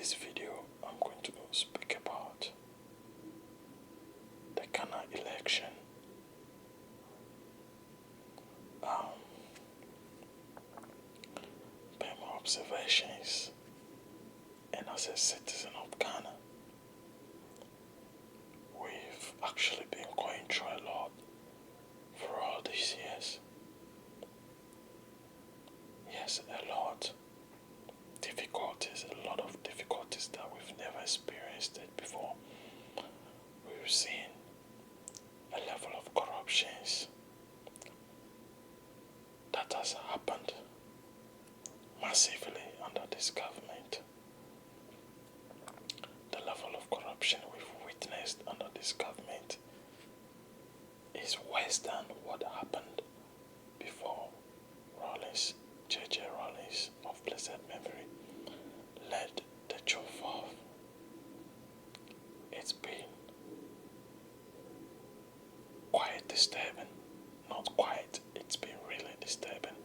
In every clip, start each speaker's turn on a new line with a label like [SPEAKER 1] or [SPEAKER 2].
[SPEAKER 1] this video, I'm going to speak about the Ghana election. By my observations, and as a citizen of Ghana, we've actually been going through a lot for all these years. Yes, a lot. Difficulties, a lot of difficulties that we've never experienced it before. We've seen a level of corruptions that has happened massively under this government. The level of corruption we've witnessed under this government is worse than what happened before Rawlings, J.J. Rawlings of blessed memory, led the troop off. It's been quite disturbing. Not quite, it's been really disturbing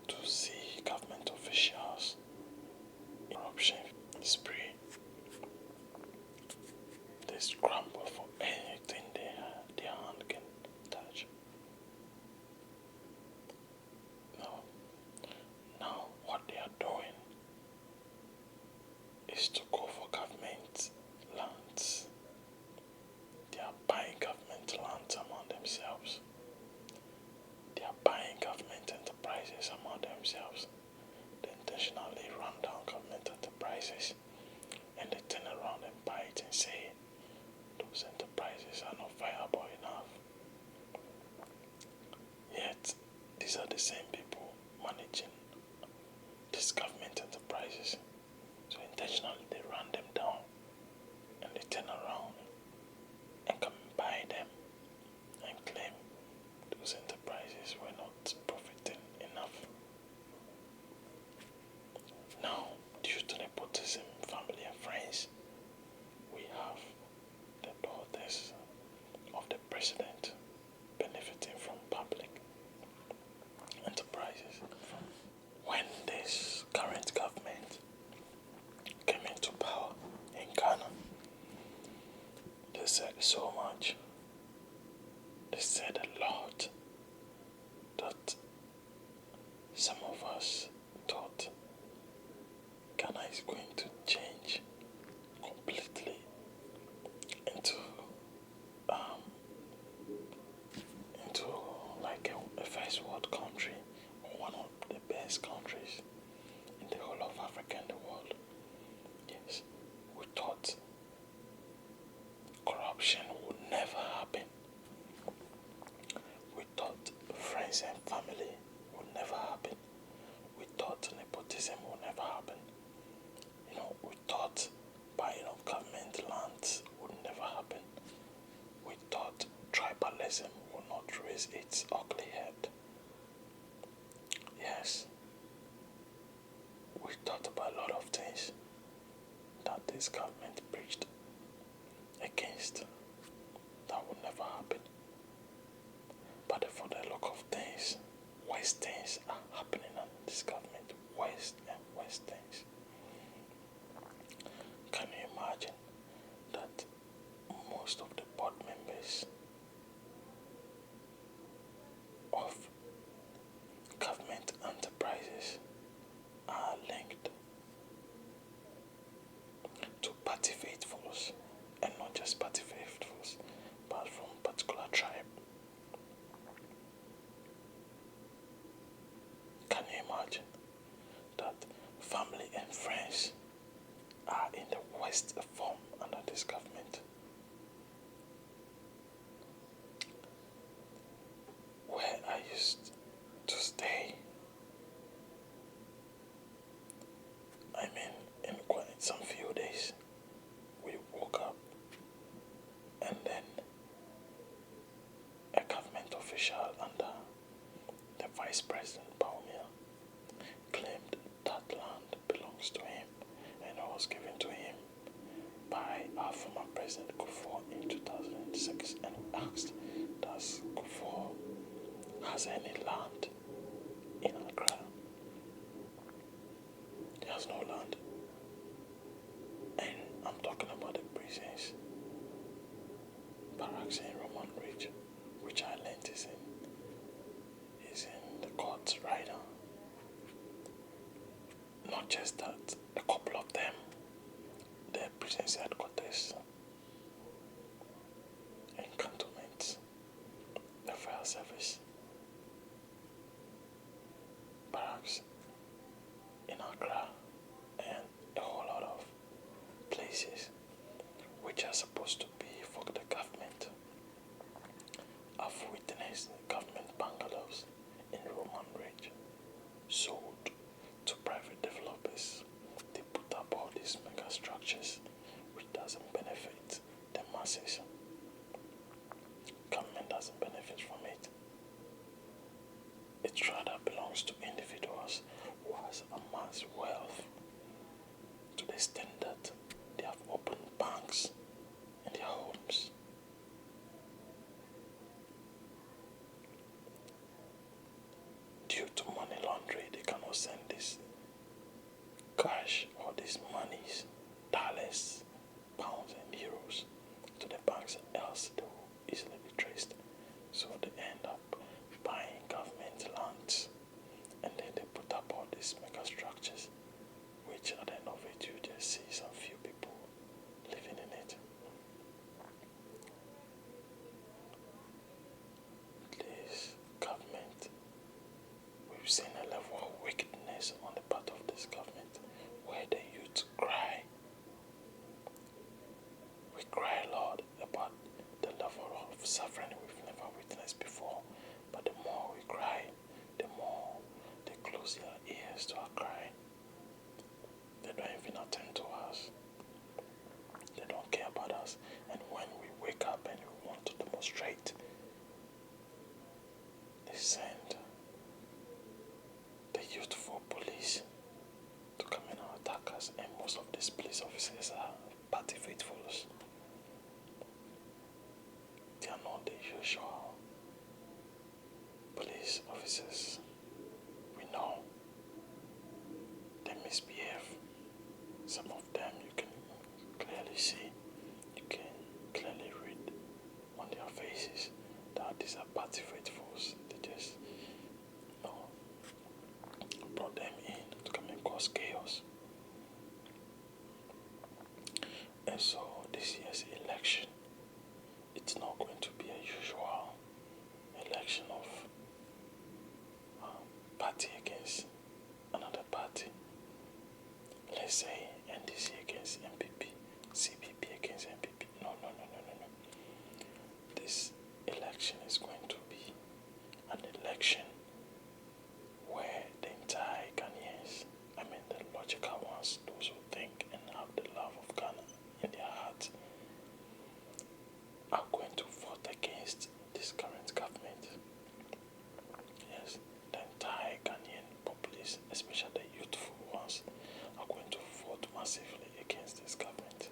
[SPEAKER 1] to see government officials in corruption spree. They scramble for anything their hand can touch. Now what they are doing is to go for government lands. They are buying government lands among themselves. They are buying government enterprises among themselves. They intentionally run down government enterprises and they turn around and buy it and say those enterprises are not viable enough. Yet these are the same people managing these government enterprises. So intentionally they run them down and they turn around and come and buy them and claim those enterprises were not profiting enough. Now, due to nepotism, family and friends, we have the daughters of the president benefiting from public enterprises. When this current government came into power in Ghana, they said so much. They said a lot that some of us thought Ghana is going to change completely into like a first world country, or one of the best countries in the whole of Africa and the world. Yes, we thought corruption would never happen. We thought friends and family would never happen. We thought nepotism would never happen. We thought buying of government lands would never happen. We thought tribalism would not raise its ugly head. Yes, we thought about a lot of things that this government preached against that would never happen. But for the look of things, worse things are happening under this government. Worse and worse things. Can you imagine that most of the board members of government enterprises are linked to party faithfuls, and not just party faithfuls, but from particular tribe? Can you imagine that family and friends are in the worst form under this government? Where I used to stay, in quite some few days, we woke up and then a government official under the Vice President Baumia claimed that land belongs to him and it was given to him by our former President Kufuor in 2006, and asked, does Kufuor has any land in Accra? He has no land. Not just that, a couple of them, their prison's headquarters and cantonments, the fire service, barracks in Accra, and a whole lot of places which are supposed to be for the government. I've witnessed government bungalows in Roman Ridge sold to private developers. They put up all these mega structures which doesn't benefit the masses. Government doesn't benefit from it. It rather belongs to individuals who has amassed wealth to the extent that they have opened banks in their homes. Due to money laundering, they cannot send this cash or these monies, dollars, pounds, and euros to the banks, else they will easily be traced. So they end up buying government lands and then they put up all these mega structures, which at the end of it you just see some few people living in it. This government, we've seen a level of wickedness on the part of this government where the youth cry. We cry, Lord, about the level of suffering we've never witnessed before. But the more we cry, the more they close their ears to our cry. They don't even attend to us. They don't care about us. And when we wake up and we want to demonstrate, they send the youthful police to come in and attack us. And most of these police officers are party faithfuls. They are not the usual police officers. We know they misbehave. Some of them you can clearly see, you can clearly read on their faces that these are party faithfuls. They just brought them in to come and cause chaos. And so this year's election, it's not going to be a usual election of party against another party. Let's say NDC against MPP, CPP against MPP. No. This election is going to be an election where the entire Ghanaians, the logical ones, those who think and have the love of Ghana in their hearts, are going to vote against this current government. Yes, the entire Ghanaian populace, especially the youthful ones, are going to vote massively against this government.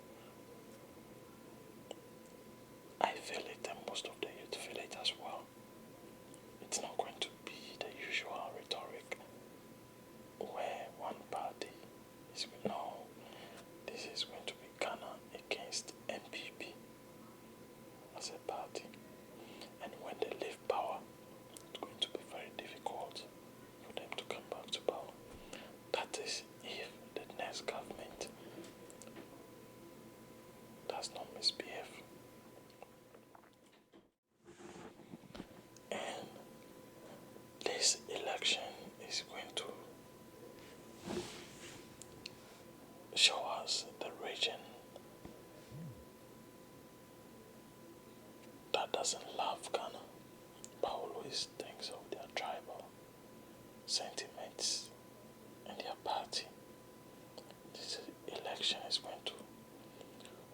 [SPEAKER 1] I feel it, and most of the youth feel it as well. It's not going to be the usual rhetoric where one party is no. This is going to be Ghana against MPP as a party. And when they leave power, it's going to be very difficult for them to come back to power. That is if the next government does not misbehave. And this election is going to show us the region that doesn't love Ghana, but always thinks of their tribal sentiments and their party. This election is going to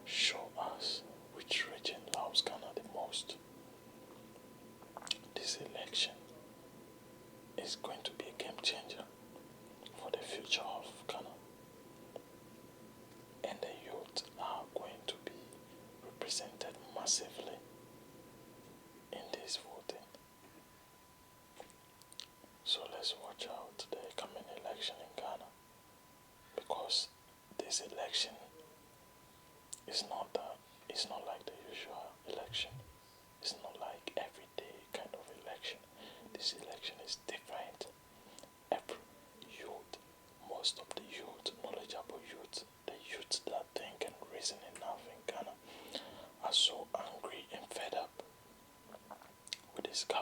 [SPEAKER 1] show us which region loves Ghana the most. This election is going to be a game changer for the future of Ghana. And the youth are going to be represented massively in this voting. So let's watch out the coming election in Ghana, because this election is not like the usual election. It's not like everyday kind of election. This election is different. Every youth, most of the youth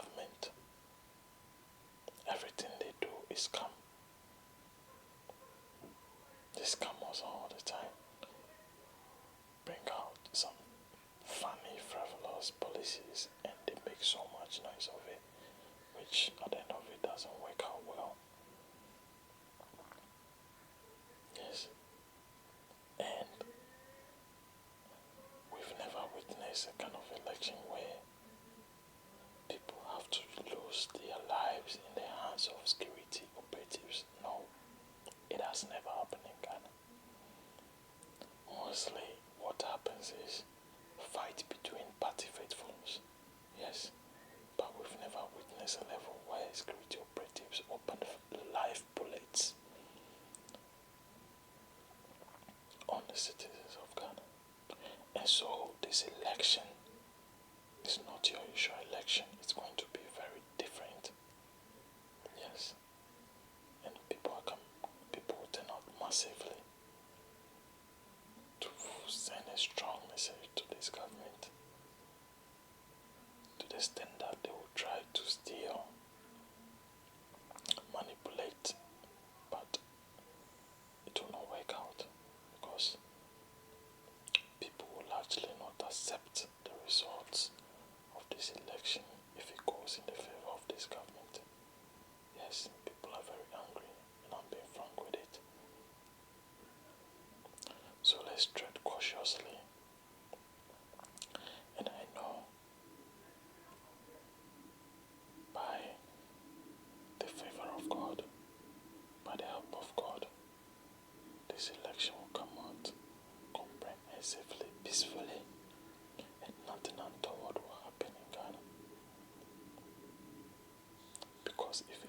[SPEAKER 1] government, everything they do is scam. They scam us all the time. Bring out some funny, frivolous policies and they make so much noise of it, which at the end of it doesn't work out well. Yes. And we've never witnessed a kind of election where people have to lose their lives in the hands of security operatives. No, it has never happened in Ghana. Mostly what happens is fight between party faithfuls. Yes, but we've never witnessed a level where security operatives open live bullets on the citizens of Ghana. And so this election is not your usual election. It's going to be very different. Yes. And people will turn out massively to send a strong message to this government, to the extent that they will try to steal, manipulate, but it will not work out because people will largely not accept the results of this election if it goes in the favor of this government. Yes, people are very angry and I'm being frank with it. So let's tread cautiously. And I know by the favor of God, by the help of God, this election will come out comprehensively, peacefully, and nothing untoward will happen in Ghana. Because if